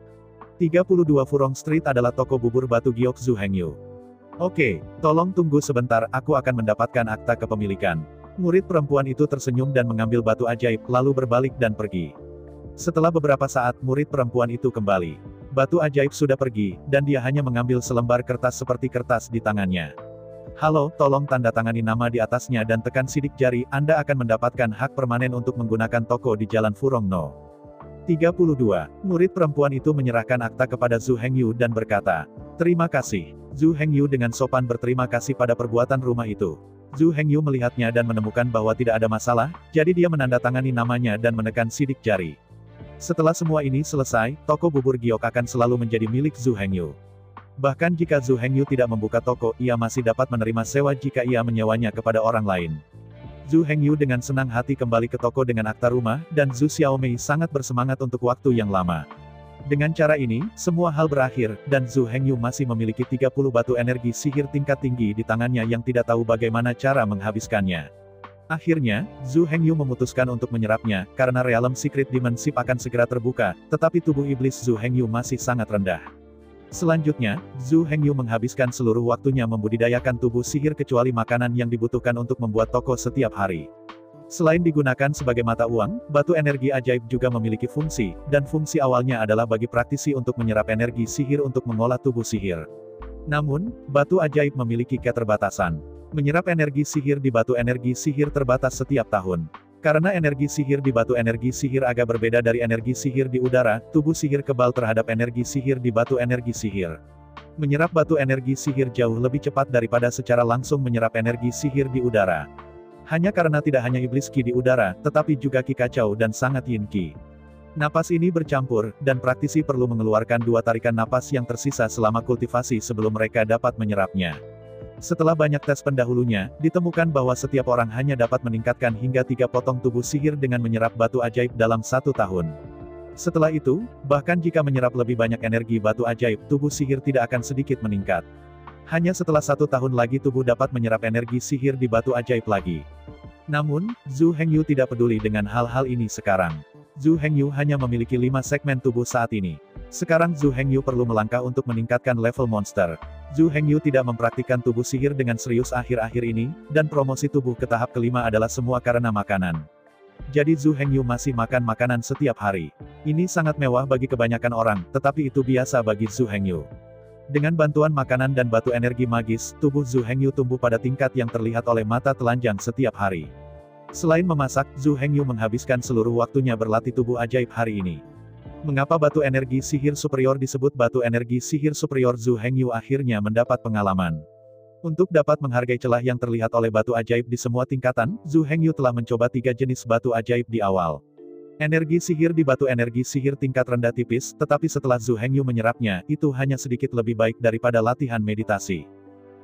32 Furong Street adalah toko bubur batu giok Zhu Hengyu. Oke, tolong tunggu sebentar, aku akan mendapatkan akta kepemilikan. Murid perempuan itu tersenyum dan mengambil batu ajaib, lalu berbalik dan pergi. Setelah beberapa saat, murid perempuan itu kembali. Batu ajaib sudah pergi, dan dia hanya mengambil selembar kertas seperti kertas di tangannya. Halo, tolong tanda tangani nama di atasnya dan tekan sidik jari, Anda akan mendapatkan hak permanen untuk menggunakan toko di Jalan Furong No. 32. Murid perempuan itu menyerahkan akta kepada Zhu Hengyu dan berkata, terima kasih. Zhu Hengyu dengan sopan berterima kasih pada perbuatan rumah itu. Zhu Hengyu melihatnya dan menemukan bahwa tidak ada masalah, jadi dia menandatangani namanya dan menekan sidik jari. Setelah semua ini selesai, toko bubur giok akan selalu menjadi milik Zhu Hengyu. Bahkan jika Zhu Hengyu tidak membuka toko, ia masih dapat menerima sewa jika ia menyewanya kepada orang lain. Zhu Hengyu dengan senang hati kembali ke toko dengan akta rumah, dan Zhu Xiaomei sangat bersemangat untuk waktu yang lama. Dengan cara ini, semua hal berakhir, dan Zhu Hengyu masih memiliki 30 batu energi sihir tingkat tinggi di tangannya yang tidak tahu bagaimana cara menghabiskannya. Akhirnya, Zhu Hengyu memutuskan untuk menyerapnya, karena Realm Secret Dimensif akan segera terbuka, tetapi tubuh iblis Zhu Hengyu masih sangat rendah. Selanjutnya, Zhu Hengyu menghabiskan seluruh waktunya membudidayakan tubuh sihir kecuali makanan yang dibutuhkan untuk membuat toko setiap hari. Selain digunakan sebagai mata uang, batu energi ajaib juga memiliki fungsi, dan fungsi awalnya adalah bagi praktisi untuk menyerap energi sihir untuk mengolah tubuh sihir. Namun, batu ajaib memiliki keterbatasan. Menyerap energi sihir di batu energi sihir terbatas setiap tahun. Karena energi sihir di batu energi sihir agak berbeda dari energi sihir di udara, tubuh sihir kebal terhadap energi sihir di batu energi sihir. Menyerap batu energi sihir jauh lebih cepat daripada secara langsung menyerap energi sihir di udara. Hanya karena tidak hanya iblis Qi di udara, tetapi juga Qi kacau dan sangat Yin Qi. Napas ini bercampur, dan praktisi perlu mengeluarkan 2 tarikan napas yang tersisa selama kultivasi sebelum mereka dapat menyerapnya. Setelah banyak tes pendahulunya, ditemukan bahwa setiap orang hanya dapat meningkatkan hingga 3 potong tubuh sihir dengan menyerap batu ajaib dalam 1 tahun. Setelah itu, bahkan jika menyerap lebih banyak energi batu ajaib, tubuh sihir tidak akan sedikit meningkat. Hanya setelah 1 tahun lagi tubuh dapat menyerap energi sihir di batu ajaib lagi. Namun, Zhu Hengyu tidak peduli dengan hal-hal ini sekarang. Zhu Hengyu hanya memiliki 5 segmen tubuh saat ini. Sekarang Zhu Hengyu perlu melangkah untuk meningkatkan level monster. Zhu Hengyu tidak mempraktikkan tubuh sihir dengan serius akhir-akhir ini, dan promosi tubuh ke tahap kelima adalah semua karena makanan. Jadi Zhu Hengyu masih makan makanan setiap hari. Ini sangat mewah bagi kebanyakan orang, tetapi itu biasa bagi Zhu Hengyu. Dengan bantuan makanan dan batu energi magis, tubuh Zhu Hengyu tumbuh pada tingkat yang terlihat oleh mata telanjang setiap hari. Selain memasak, Zhu Hengyu menghabiskan seluruh waktunya berlatih tubuh ajaib hari ini. Mengapa batu energi sihir superior disebut batu energi sihir superior? Zhu Hengyu akhirnya mendapat pengalaman. Untuk dapat menghargai celah yang terlihat oleh batu ajaib di semua tingkatan, Zhu Hengyu telah mencoba 3 jenis batu ajaib di awal. Energi sihir di batu energi sihir tingkat rendah tipis, tetapi setelah Zhu Hengyu menyerapnya, itu hanya sedikit lebih baik daripada latihan meditasi.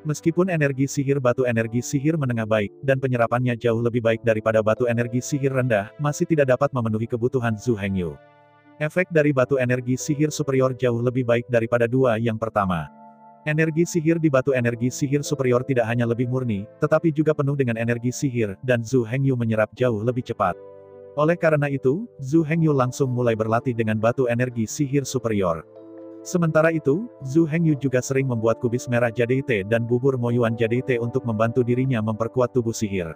Meskipun energi sihir batu energi sihir menengah baik, dan penyerapannya jauh lebih baik daripada batu energi sihir rendah, masih tidak dapat memenuhi kebutuhan Zhu Hengyu. Efek dari batu energi sihir superior jauh lebih baik daripada 2 yang pertama. Energi sihir di batu energi sihir superior tidak hanya lebih murni, tetapi juga penuh dengan energi sihir, dan Zhu Hengyu menyerap jauh lebih cepat. Oleh karena itu, Zhu Hengyu langsung mulai berlatih dengan batu energi sihir superior. Sementara itu, Zhu Hengyu juga sering membuat kubis merah Jadeite dan bubur Moyuan Jadeite untuk membantu dirinya memperkuat tubuh sihir.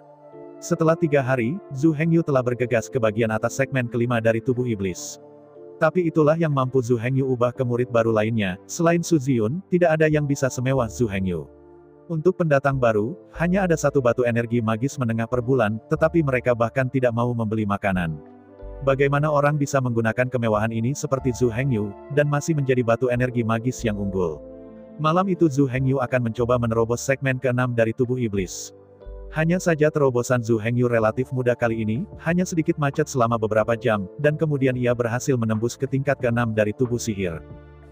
Setelah 3 hari, Zhu Hengyu telah bergegas ke bagian atas segmen kelima dari tubuh iblis. Tapi itulah yang mampu Zhu Hengyu ubah ke murid baru lainnya, selain Su Ziyun, tidak ada yang bisa semewah Zhu Hengyu. Untuk pendatang baru, hanya ada 1 batu energi magis menengah per bulan, tetapi mereka bahkan tidak mau membeli makanan. Bagaimana orang bisa menggunakan kemewahan ini seperti Zhu Hengyu, dan masih menjadi batu energi magis yang unggul? Malam itu Zhu Hengyu akan mencoba menerobos segmen ke-6 dari tubuh iblis. Hanya saja terobosan Zhu Hengyu relatif mudah kali ini, hanya sedikit macet selama beberapa jam, dan kemudian ia berhasil menembus ke tingkat ke-6 dari tubuh sihir.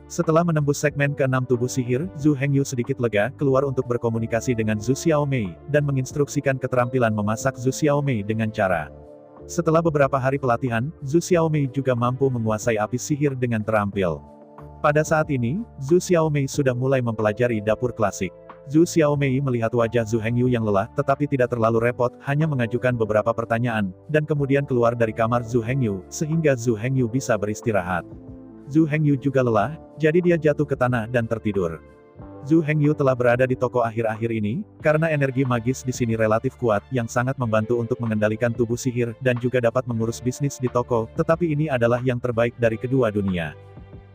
Setelah menembus segmen ke-6 tubuh sihir, Zhu Hengyu sedikit lega, keluar untuk berkomunikasi dengan Zhu Xiaomei, dan menginstruksikan keterampilan memasak Zhu Xiaomei dengan cara. Setelah beberapa hari pelatihan, Zhu Xiaomei juga mampu menguasai api sihir dengan terampil. Pada saat ini, Zhu Xiaomei sudah mulai mempelajari dapur klasik. Zhu Xiaomei melihat wajah Zhu Hengyu yang lelah, tetapi tidak terlalu repot, hanya mengajukan beberapa pertanyaan, dan kemudian keluar dari kamar Zhu Hengyu, sehingga Zhu Hengyu bisa beristirahat. Zhu Hengyu juga lelah, jadi dia jatuh ke tanah dan tertidur. Zhu Hengyu telah berada di toko akhir-akhir ini, karena energi magis di sini relatif kuat, yang sangat membantu untuk mengendalikan tubuh sihir, dan juga dapat mengurus bisnis di toko, tetapi ini adalah yang terbaik dari kedua dunia.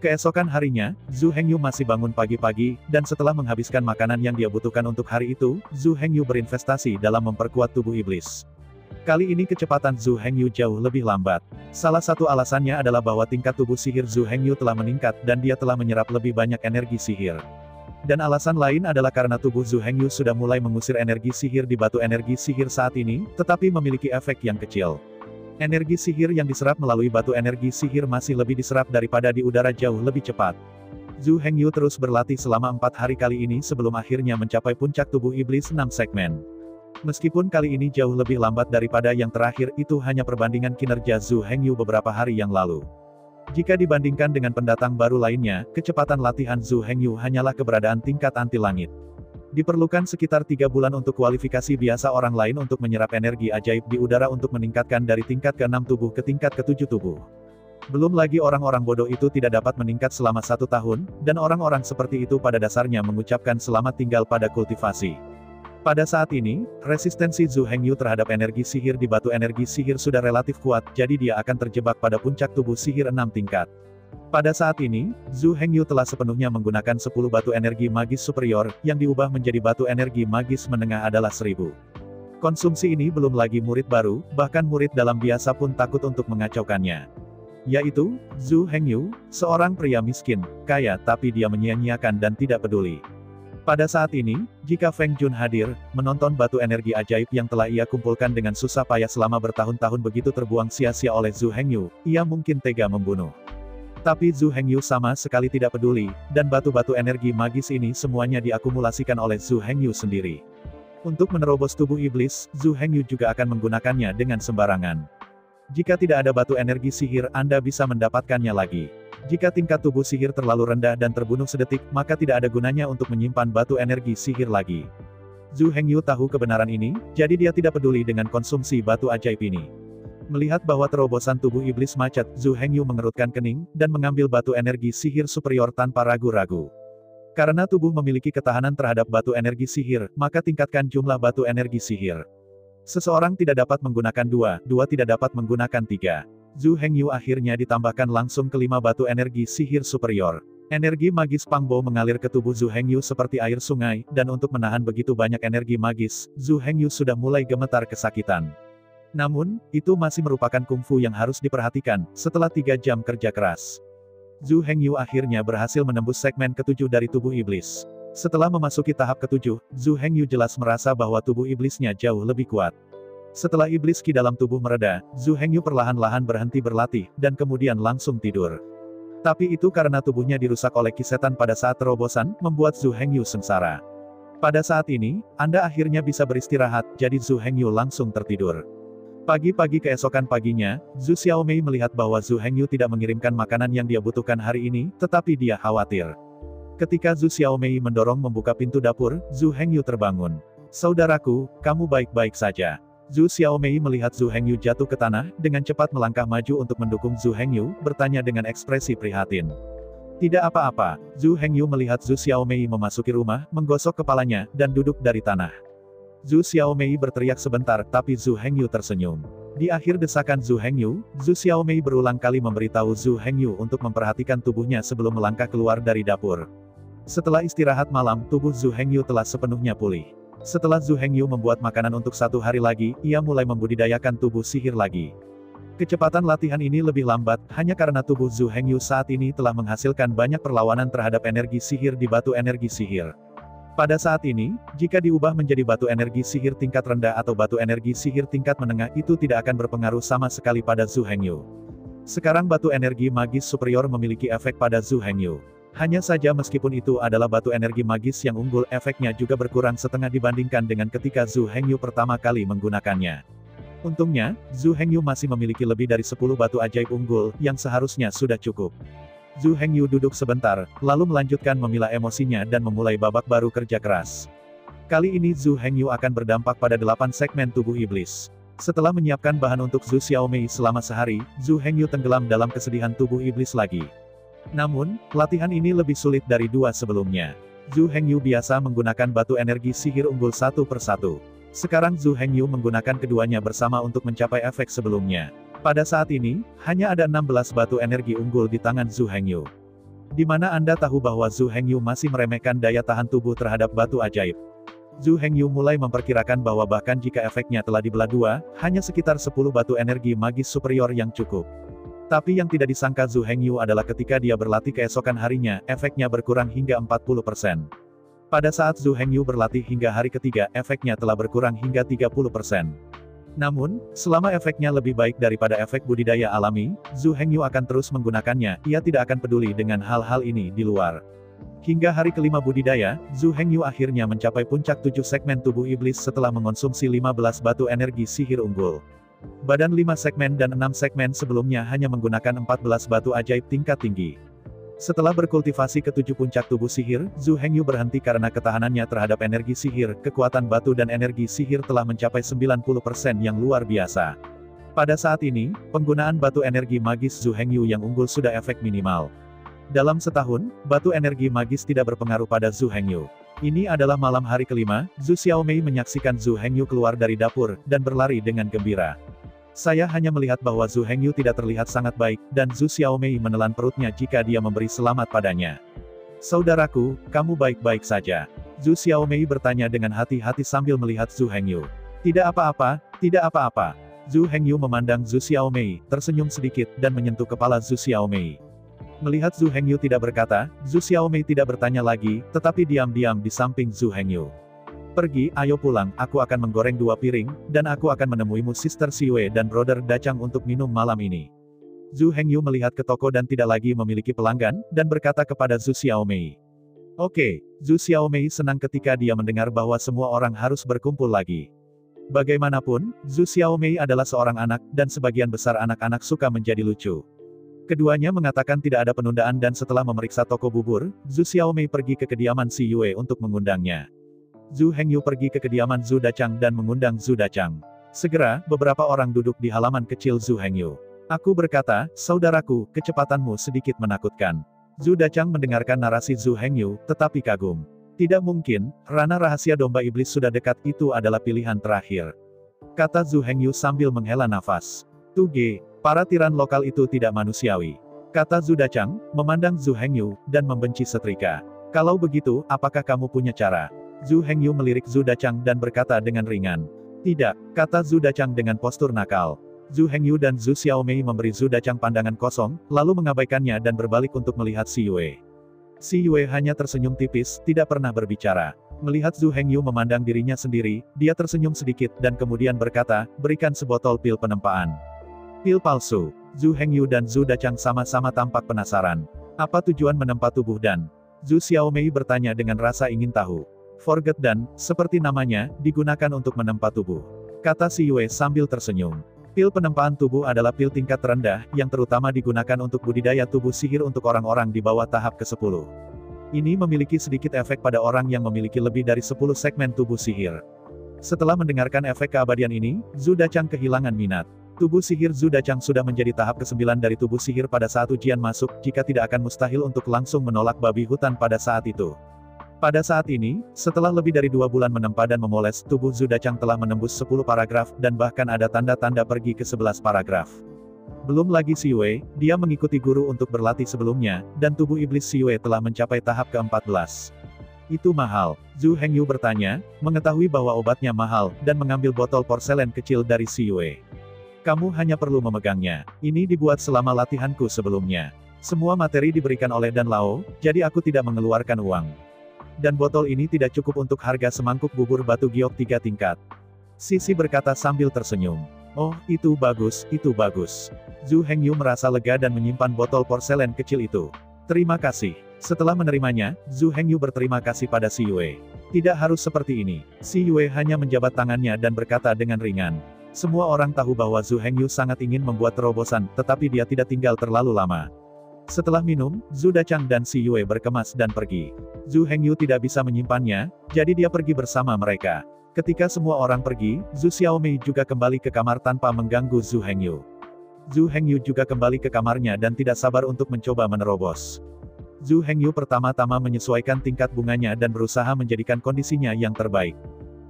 Keesokan harinya, Zhu Hengyu masih bangun pagi-pagi, dan setelah menghabiskan makanan yang dia butuhkan untuk hari itu, Zhu Hengyu berinvestasi dalam memperkuat tubuh iblis. Kali ini kecepatan Zhu Hengyu jauh lebih lambat. Salah satu alasannya adalah bahwa tingkat tubuh sihir Zhu Hengyu telah meningkat dan dia telah menyerap lebih banyak energi sihir. Dan alasan lain adalah karena tubuh Zhu Hengyu sudah mulai mengusir energi sihir di batu energi sihir saat ini, tetapi memiliki efek yang kecil. Energi sihir yang diserap melalui batu energi sihir masih lebih diserap daripada di udara jauh lebih cepat. Zhu Hengyu terus berlatih selama 4 hari kali ini sebelum akhirnya mencapai puncak tubuh iblis 6 segmen. Meskipun kali ini jauh lebih lambat daripada yang terakhir, itu hanya perbandingan kinerja Zhu Hengyu beberapa hari yang lalu. Jika dibandingkan dengan pendatang baru lainnya, kecepatan latihan Zhu Hengyu hanyalah keberadaan tingkat anti langit. Diperlukan sekitar 3 bulan untuk kualifikasi biasa orang lain untuk menyerap energi ajaib di udara untuk meningkatkan dari tingkat ke-6 tubuh ke tingkat ke-7 tubuh. Belum lagi orang-orang bodoh itu tidak dapat meningkat selama 1 tahun, dan orang-orang seperti itu pada dasarnya mengucapkan selamat tinggal pada kultivasi. Pada saat ini, resistensi Zhu Hengyu terhadap energi sihir di batu energi sihir sudah relatif kuat, jadi dia akan terjebak pada puncak tubuh sihir 6 tingkat. Pada saat ini, Zhu Hengyu telah sepenuhnya menggunakan 10 batu energi magis superior, yang diubah menjadi batu energi magis menengah adalah 1000. Konsumsi ini belum lagi murid baru, bahkan murid dalam biasa pun takut untuk mengacaukannya. Yaitu, Zhu Hengyu, seorang pria miskin, kaya tapi dia menyia-nyiakan dan tidak peduli. Pada saat ini, jika Feng Jun hadir, menonton batu energi ajaib yang telah ia kumpulkan dengan susah payah selama bertahun-tahun begitu terbuang sia-sia oleh Zhu Hengyu, ia mungkin tega membunuh. Tapi Zhu Hengyu sama sekali tidak peduli, dan batu-batu energi magis ini semuanya diakumulasikan oleh Zhu Hengyu sendiri. Untuk menerobos tubuh iblis, Zhu Hengyu juga akan menggunakannya dengan sembarangan. Jika tidak ada batu energi sihir, Anda bisa mendapatkannya lagi. Jika tingkat tubuh sihir terlalu rendah dan terbunuh sedetik, maka tidak ada gunanya untuk menyimpan batu energi sihir lagi. Zhu Hengyu tahu kebenaran ini, jadi dia tidak peduli dengan konsumsi batu ajaib ini. Melihat bahwa terobosan tubuh iblis macet, Zhu Hengyu mengerutkan kening, dan mengambil batu energi sihir superior tanpa ragu-ragu. Karena tubuh memiliki ketahanan terhadap batu energi sihir, maka tingkatkan jumlah batu energi sihir. Seseorang tidak dapat menggunakan 2, 2 tidak dapat menggunakan 3. Zhu Hengyu akhirnya ditambahkan langsung ke 5 batu energi sihir superior. Energi magis Pangbo mengalir ke tubuh Zhu Hengyu seperti air sungai, dan untuk menahan begitu banyak energi magis, Zhu Hengyu sudah mulai gemetar kesakitan. Namun, itu masih merupakan kungfu yang harus diperhatikan, setelah 3 jam kerja keras. Zhu Hengyu akhirnya berhasil menembus segmen ke-7 dari tubuh iblis. Setelah memasuki tahap ke-7, Zhu Hengyu jelas merasa bahwa tubuh iblisnya jauh lebih kuat. Setelah iblis ki dalam tubuh mereda, Zhu Hengyu perlahan-lahan berhenti berlatih, dan kemudian langsung tidur. Tapi itu karena tubuhnya dirusak oleh ki setan pada saat terobosan, membuat Zhu Hengyu sengsara. Pada saat ini, Anda akhirnya bisa beristirahat, jadi Zhu Hengyu langsung tertidur. Pagi-pagi keesokan paginya, Zhu Xiaomei melihat bahwa Zhu Hengyu tidak mengirimkan makanan yang dia butuhkan hari ini, tetapi dia khawatir. Ketika Zhu Xiaomei mendorong membuka pintu dapur, Zhu Hengyu terbangun. "Saudaraku, kamu baik-baik saja?" Zhu Xiaomei melihat Zhu Hengyu jatuh ke tanah, dengan cepat melangkah maju untuk mendukung Zhu Hengyu, bertanya dengan ekspresi prihatin. "Tidak apa-apa." Zhu Hengyu melihat Zhu Xiaomei memasuki rumah, menggosok kepalanya, dan duduk dari tanah. Zhu Xiaomei berteriak sebentar, tapi Zhu Hengyu tersenyum. Di akhir desakan Zhu Hengyu, Zhu Xiaomei berulang kali memberitahu Zhu Hengyu untuk memperhatikan tubuhnya sebelum melangkah keluar dari dapur. Setelah istirahat malam, tubuh Zhu Hengyu telah sepenuhnya pulih. Setelah Zhu Hengyu membuat makanan untuk 1 hari lagi, ia mulai membudidayakan tubuh sihir lagi. Kecepatan latihan ini lebih lambat, hanya karena tubuh Zhu Hengyu saat ini telah menghasilkan banyak perlawanan terhadap energi sihir di batu energi sihir. Pada saat ini, jika diubah menjadi batu energi sihir tingkat rendah atau batu energi sihir tingkat menengah itu tidak akan berpengaruh sama sekali pada Zhu Hengyu. Sekarang batu energi magis superior memiliki efek pada Zhu Hengyu. Hanya saja meskipun itu adalah batu energi magis yang unggul, efeknya juga berkurang setengah dibandingkan dengan ketika Zhu Hengyu pertama kali menggunakannya. Untungnya, Zhu Hengyu masih memiliki lebih dari 10 batu ajaib unggul, yang seharusnya sudah cukup. Zhu Hengyu duduk sebentar, lalu melanjutkan memilah emosinya dan memulai babak baru kerja keras. Kali ini Zhu Hengyu akan berdampak pada 8 segmen tubuh iblis. Setelah menyiapkan bahan untuk Zhu Xiaomei selama sehari, Zhu Hengyu tenggelam dalam kesedihan tubuh iblis lagi. Namun, latihan ini lebih sulit dari 2 sebelumnya. Zhu Hengyu biasa menggunakan batu energi sihir unggul 1 per 1. Sekarang Zhu Hengyu menggunakan keduanya bersama untuk mencapai efek sebelumnya. Pada saat ini, hanya ada 16 batu energi unggul di tangan Zhu Hengyu. Di mana Anda tahu bahwa Zhu Hengyu masih meremehkan daya tahan tubuh terhadap batu ajaib? Zhu Hengyu mulai memperkirakan bahwa bahkan jika efeknya telah dibelah 2, hanya sekitar 10 batu energi magis superior yang cukup. Tapi yang tidak disangka Zhu Hengyu adalah ketika dia berlatih keesokan harinya, efeknya berkurang hingga 40%. Pada saat Zhu Hengyu berlatih hingga hari ketiga, efeknya telah berkurang hingga 30%. Namun, selama efeknya lebih baik daripada efek budidaya alami, Zhu Hengyu akan terus menggunakannya, ia tidak akan peduli dengan hal-hal ini di luar. Hingga hari kelima budidaya, Zhu Hengyu akhirnya mencapai puncak 7 segmen tubuh iblis setelah mengonsumsi 15 batu energi sihir unggul. Badan 5 segmen dan 6 segmen sebelumnya hanya menggunakan 14 batu ajaib tingkat tinggi. Setelah berkultivasi ke 7 puncak tubuh sihir, Zhu Hengyu berhenti karena ketahanannya terhadap energi sihir, kekuatan batu dan energi sihir telah mencapai 90% yang luar biasa. Pada saat ini, penggunaan batu energi magis Zhu Hengyu yang unggul sudah efek minimal. Dalam setahun, batu energi magis tidak berpengaruh pada Zhu Hengyu. Ini adalah malam hari kelima, Zhu Xiaomei menyaksikan Zhu Hengyu keluar dari dapur, dan berlari dengan gembira. Saya hanya melihat bahwa Zhu Hengyu tidak terlihat sangat baik, dan Zhu Xiaomei menelan perutnya jika dia memberi selamat padanya. Saudaraku, kamu baik-baik saja. Zhu Xiaomei bertanya dengan hati-hati sambil melihat Zhu Hengyu. Tidak apa-apa, tidak apa-apa. Zhu Hengyu memandang Zhu Xiaomei, tersenyum sedikit, dan menyentuh kepala Zhu Xiaomei. Melihat Zhu Hengyu tidak berkata, Zhu Xiaomei tidak bertanya lagi, tetapi diam-diam di samping Zhu Hengyu. Pergi, ayo pulang, aku akan menggoreng 2 piring, dan aku akan menemuimu Sister Siwei dan Brother Dachang untuk minum malam ini. Zhu Hengyu melihat ke toko dan tidak lagi memiliki pelanggan, dan berkata kepada Zhu Xiaomei. Oke, Zhu Xiaomei senang ketika dia mendengar bahwa semua orang harus berkumpul lagi. Bagaimanapun, Zhu Xiaomei adalah seorang anak, dan sebagian besar anak-anak suka menjadi lucu. Keduanya mengatakan tidak ada penundaan dan setelah memeriksa toko bubur, Zhu Xiaomei pergi ke kediaman Si Yue untuk mengundangnya. Zhu Hengyu pergi ke kediaman Zhu Dachang dan mengundang Zhu Dachang. Segera, beberapa orang duduk di halaman kecil Zhu Hengyu. Aku berkata, saudaraku, kecepatanmu sedikit menakutkan. Zhu Dachang mendengarkan narasi Zhu Hengyu, tetapi kagum. Tidak mungkin, ranah rahasia domba iblis sudah dekat, itu adalah pilihan terakhir. Kata Zhu Hengyu sambil menghela nafas. Tuge, para tiran lokal itu tidak manusiawi. Kata Zhu Dachang, memandang Zhu Hengyu, dan membenci setrika. Kalau begitu, apakah kamu punya cara? Zhu Hengyu melirik Zhu Dachang dan berkata dengan ringan. Tidak, kata Zhu Dachang dengan postur nakal. Zhu Hengyu dan Zhu Xiaomei memberi Zhu Dachang pandangan kosong, lalu mengabaikannya dan berbalik untuk melihat Si Yue. Si Yue hanya tersenyum tipis, tidak pernah berbicara. Melihat Zhu Hengyu memandang dirinya sendiri, dia tersenyum sedikit dan kemudian berkata, berikan sebotol pil penempaan. Pil palsu. Zhu Hengyu dan Zhu Dachang sama-sama tampak penasaran. Apa tujuan menempa tubuh dan? Zhu Xiaomei bertanya dengan rasa ingin tahu. Forget dan, seperti namanya, digunakan untuk menempa tubuh. Kata Si Yue sambil tersenyum. Pil penempaan tubuh adalah pil tingkat terendah, yang terutama digunakan untuk budidaya tubuh sihir untuk orang-orang di bawah tahap ke-10. Ini memiliki sedikit efek pada orang yang memiliki lebih dari 10 segmen tubuh sihir. Setelah mendengarkan efek keabadian ini, Zhu Dachang kehilangan minat. Tubuh sihir Zhu Dachang sudah menjadi tahap ke-9 dari tubuh sihir pada saat ujian masuk, jika tidak akan mustahil untuk langsung menolak babi hutan pada saat itu. Pada saat ini, setelah lebih dari 2 bulan menempa dan memoles, tubuh Zhu Dachang telah menembus 10 paragraf, dan bahkan ada tanda-tanda pergi ke 11 paragraf. Belum lagi Si Yue, dia mengikuti guru untuk berlatih sebelumnya, dan tubuh iblis Si Yue telah mencapai tahap ke-14. Itu mahal. Zhu Hengyu bertanya, mengetahui bahwa obatnya mahal, dan mengambil botol porselen kecil dari Si Yue. Kamu hanya perlu memegangnya. Ini dibuat selama latihanku sebelumnya. Semua materi diberikan oleh Dan Lao, jadi aku tidak mengeluarkan uang. Dan botol ini tidak cukup untuk harga semangkuk bubur batu giok 3 tingkat. Sisi berkata sambil tersenyum. Oh, itu bagus, itu bagus. Zhu Hengyu merasa lega dan menyimpan botol porselen kecil itu. Terima kasih. Setelah menerimanya, Zhu Hengyu berterima kasih pada Si Yue. Tidak harus seperti ini. Si Yue hanya menjabat tangannya dan berkata dengan ringan. Semua orang tahu bahwa Zhu Hengyu sangat ingin membuat terobosan, tetapi dia tidak tinggal terlalu lama. Setelah minum, Zhu Dachang dan Si Yue berkemas dan pergi. Zhu Hengyu tidak bisa menyimpannya, jadi dia pergi bersama mereka. Ketika semua orang pergi, Zhu Xiaomei juga kembali ke kamar tanpa mengganggu Zhu Hengyu. Zhu Hengyu juga kembali ke kamarnya dan tidak sabar untuk mencoba menerobos. Zhu Hengyu pertama-tama menyesuaikan tingkat bunganya dan berusaha menjadikan kondisinya yang terbaik.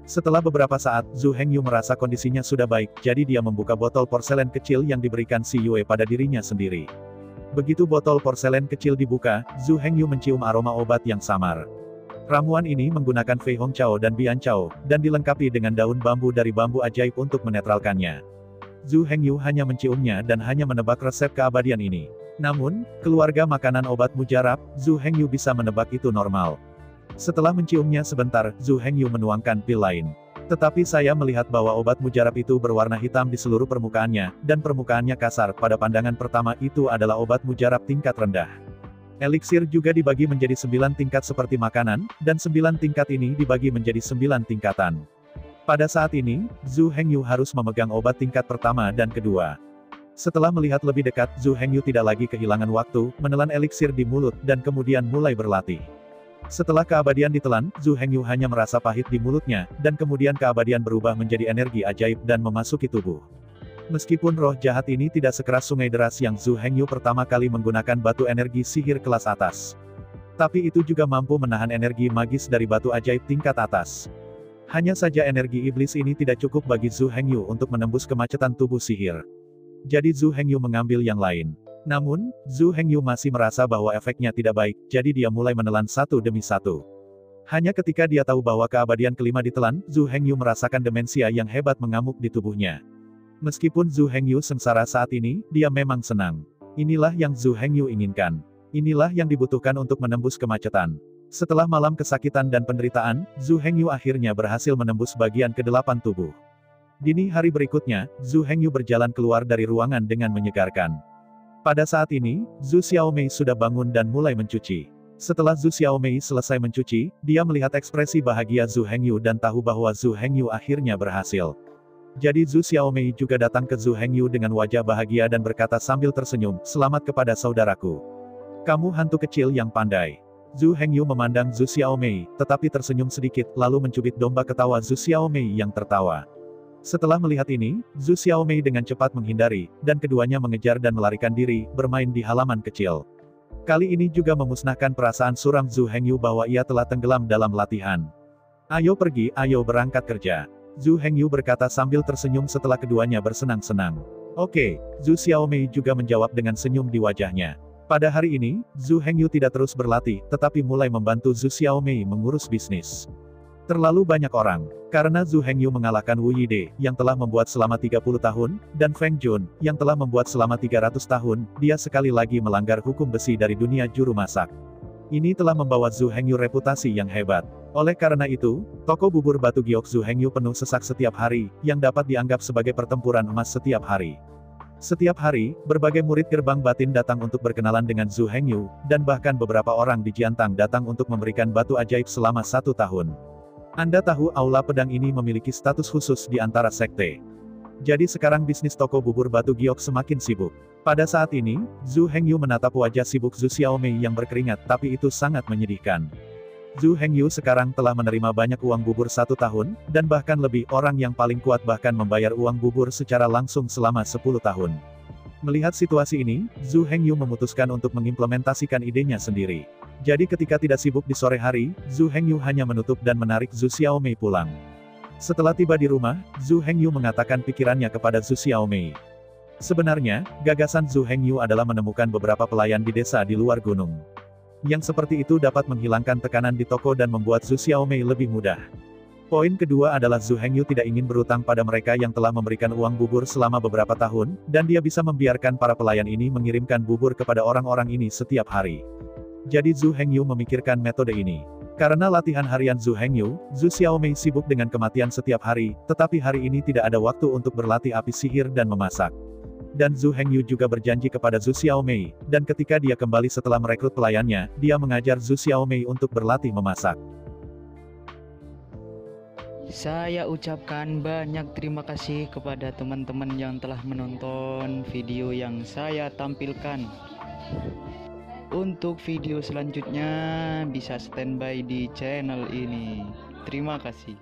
Setelah beberapa saat, Zhu Hengyu merasa kondisinya sudah baik, jadi dia membuka botol porselen kecil yang diberikan Si Yue pada dirinya sendiri. Begitu botol porselen kecil dibuka, Zhu Hengyu mencium aroma obat yang samar. Ramuan ini menggunakan Fei Hong Chao dan Bian Chao, dan dilengkapi dengan daun bambu dari bambu ajaib untuk menetralkannya. Zhu Hengyu hanya menciumnya dan hanya menebak resep keabadian ini. Namun, keluarga makanan obat mujarab, Zhu Hengyu bisa menebak itu normal. Setelah menciumnya sebentar, Zhu Hengyu menuangkan pil lain. Tetapi saya melihat bahwa obat mujarab itu berwarna hitam di seluruh permukaannya, dan permukaannya kasar. Pada pandangan pertama itu adalah obat mujarab tingkat rendah. Eliksir juga dibagi menjadi 9 tingkat seperti makanan, dan 9 tingkat ini dibagi menjadi 9 tingkatan. Pada saat ini, Zhu Hengyu harus memegang obat tingkat pertama dan kedua. Setelah melihat lebih dekat, Zhu Hengyu tidak lagi kehilangan waktu, menelan eliksir di mulut, dan kemudian mulai berlatih. Setelah keabadian ditelan, Zhu Hengyu hanya merasa pahit di mulutnya, dan kemudian keabadian berubah menjadi energi ajaib dan memasuki tubuh. Meskipun roh jahat ini tidak sekeras sungai deras yang Zhu Hengyu pertama kali menggunakan batu energi sihir kelas atas. Tapi itu juga mampu menahan energi magis dari batu ajaib tingkat atas. Hanya saja energi iblis ini tidak cukup bagi Zhu Hengyu untuk menembus kemacetan tubuh sihir. Jadi Zhu Hengyu mengambil yang lain. Namun, Zhu Hengyu masih merasa bahwa efeknya tidak baik, jadi dia mulai menelan satu demi satu. Hanya ketika dia tahu bahwa keabadian kelima ditelan, Zhu Hengyu merasakan demensia yang hebat mengamuk di tubuhnya. Meskipun Zhu Hengyu sengsara saat ini, dia memang senang. Inilah yang Zhu Hengyu inginkan. Inilah yang dibutuhkan untuk menembus kemacetan. Setelah malam kesakitan dan penderitaan, Zhu Hengyu akhirnya berhasil menembus bagian ke-8 tubuh. Dini hari berikutnya, Zhu Hengyu berjalan keluar dari ruangan dengan menyegarkan. Pada saat ini, Zhu Xiaomei sudah bangun dan mulai mencuci. Setelah Zhu Xiaomei selesai mencuci, dia melihat ekspresi bahagia Zhu Hengyu dan tahu bahwa Zhu Hengyu akhirnya berhasil. Jadi Zhu Xiaomei juga datang ke Zhu Hengyu dengan wajah bahagia dan berkata sambil tersenyum, "Selamat kepada saudaraku. Kamu hantu kecil yang pandai." Zhu Hengyu memandang Zhu Xiaomei, tetapi tersenyum sedikit, lalu mencubit domba ketawa Zhu Xiaomei yang tertawa. Setelah melihat ini, Zhu Xiaomei dengan cepat menghindari, dan keduanya mengejar dan melarikan diri, bermain di halaman kecil. Kali ini juga memusnahkan perasaan suram Zhu Hengyu bahwa ia telah tenggelam dalam latihan. "Ayo pergi, ayo berangkat kerja," Zhu Hengyu berkata sambil tersenyum setelah keduanya bersenang-senang. "Oke," Zhu Xiaomei juga menjawab dengan senyum di wajahnya. Pada hari ini, Zhu Hengyu tidak terus berlatih, tetapi mulai membantu Zhu Xiaomei mengurus bisnis. Terlalu banyak orang, karena Zhu Hengyu mengalahkan Wu Yide, yang telah membuat selama 30 tahun, dan Feng Jun, yang telah membuat selama 300 tahun, dia sekali lagi melanggar hukum besi dari dunia juru masak. Ini telah membawa Zhu Hengyu reputasi yang hebat. Oleh karena itu, toko bubur batu giok Zhu Hengyu penuh sesak setiap hari, yang dapat dianggap sebagai pertempuran emas setiap hari. Setiap hari, berbagai murid gerbang batin datang untuk berkenalan dengan Zhu Hengyu, dan bahkan beberapa orang di Jiantang datang untuk memberikan batu ajaib selama 1 tahun. Anda tahu aula pedang ini memiliki status khusus di antara sekte. Jadi sekarang bisnis toko bubur batu giok semakin sibuk. Pada saat ini, Zhu Hengyu menatap wajah sibuk Zhu Xiaomei yang berkeringat, tapi itu sangat menyedihkan. Zhu Hengyu sekarang telah menerima banyak uang bubur 1 tahun, dan bahkan lebih, orang yang paling kuat bahkan membayar uang bubur secara langsung selama 10 tahun. Melihat situasi ini, Zhu Hengyu memutuskan untuk mengimplementasikan idenya sendiri. Jadi ketika tidak sibuk di sore hari, Zhu Hengyu hanya menutup dan menarik Zhu Xiaomei pulang. Setelah tiba di rumah, Zhu Hengyu mengatakan pikirannya kepada Zhu Xiaomei. Sebenarnya, gagasan Zhu Hengyu adalah menemukan beberapa pelayan di desa di luar gunung. Yang seperti itu dapat menghilangkan tekanan di toko dan membuat Zhu Xiaomei lebih mudah. Poin kedua adalah Zhu Hengyu tidak ingin berutang pada mereka yang telah memberikan uang bubur selama beberapa tahun, dan dia bisa membiarkan para pelayan ini mengirimkan bubur kepada orang-orang ini setiap hari. Jadi Zhu Hengyu memikirkan metode ini. Karena latihan harian Zhu Hengyu, Zhu Xiaomei sibuk dengan kematian setiap hari, tetapi hari ini tidak ada waktu untuk berlatih api sihir dan memasak. Dan Zhu Hengyu juga berjanji kepada Zhu Xiaomei, dan ketika dia kembali setelah merekrut pelayannya, dia mengajar Zhu Xiaomei untuk berlatih memasak. Saya ucapkan banyak terima kasih kepada teman-teman yang telah menonton video yang saya tampilkan. Untuk video selanjutnya bisa standby di channel ini. Terima kasih.